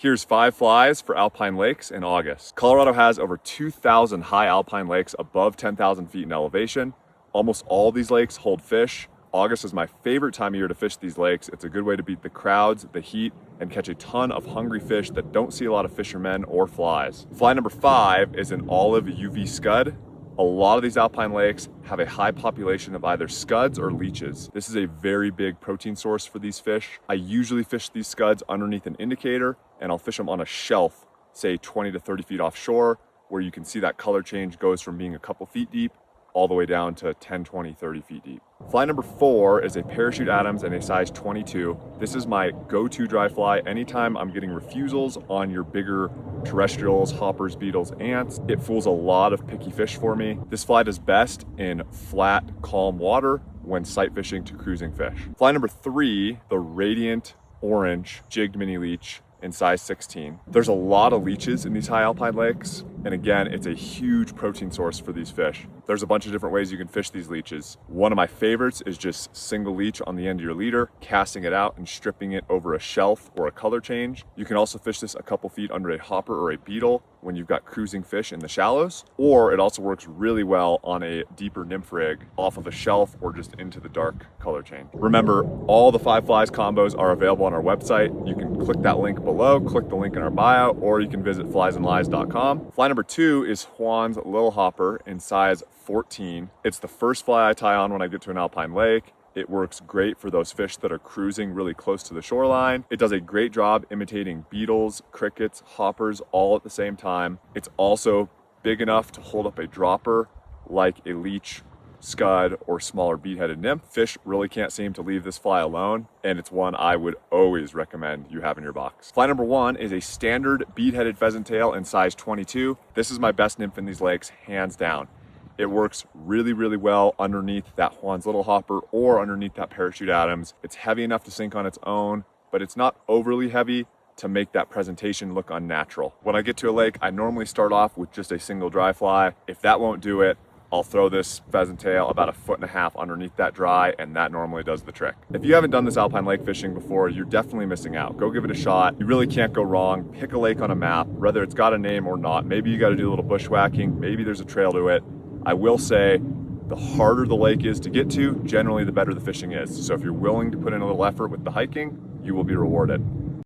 Here's 5 flies for alpine lakes in August. Colorado has over 2,000 high alpine lakes above 10,000 feet in elevation. Almost all these lakes hold fish. August is my favorite time of year to fish these lakes. It's a good way to beat the crowds, the heat, and catch a ton of hungry fish that don't see a lot of fishermen or flies. Fly number 5 is an olive UV scud. A lot of these alpine lakes have a high population of either scuds or leeches. This is a very big protein source for these fish. I usually fish these scuds underneath an indicator, and I'll fish them on a shelf, say 20 to 30 feet offshore, where you can see that color change goes from being a couple feet deep all the way down to 10, 20, 30 feet deep. Fly number 4 is a Parachute Adams in a size 22. This is my go-to dry fly anytime I'm getting refusals on your bigger terrestrials, hoppers, beetles, ants. It fools a lot of picky fish for me. This fly does best in flat, calm water when sight fishing to cruising fish. Fly number 3, the Radiant Orange Jigged Mini Leech in size 16. There's a lot of leeches in these high alpine lakes, and again, it's a huge protein source for these fish. There's a bunch of different ways you can fish these leeches. One of my favorites is just single leech on the end of your leader, casting it out and stripping it over a shelf or a color change. You can also fish this a couple feet under a hopper or a beetle when you've got cruising fish in the shallows, or it also works really well on a deeper nymph rig off of a shelf or just into the dark color change. Remember, all the 5 flies combos are available on our website. You can click that link below, click the link in our bio, or you can visit fliesandlies.com. Fly number 2 is Juan's Lil Hopper in size 14. It's the first fly I tie on when I get to an alpine lake. It works great for those fish that are cruising really close to the shoreline. It does a great job imitating beetles, crickets, hoppers all at the same time. It's also big enough to hold up a dropper like a leech, scud, or smaller bead-headed nymph. Fish really can't seem to leave this fly alone, and it's one I would always recommend you have in your box. Fly number 1 is a standard bead-headed pheasant tail in size 22. This is my best nymph in these lakes, hands down. It works really, really well underneath that Juan's Little Hopper or underneath that Parachute Adams. It's heavy enough to sink on its own, but it's not overly heavy to make that presentation look unnatural. When I get to a lake, I normally start off with just a single dry fly. If that won't do it, I'll throw this pheasant tail about 1.5 feet underneath that dry, and that normally does the trick. If you haven't done this alpine lake fishing before, you're definitely missing out. Go give it a shot. You really can't go wrong. Pick a lake on a map, whether it's got a name or not. Maybe you got to do a little bushwhacking. Maybe there's a trail to it. I will say the harder the lake is to get to, generally the better the fishing is. So if you're willing to put in a little effort with the hiking, you will be rewarded.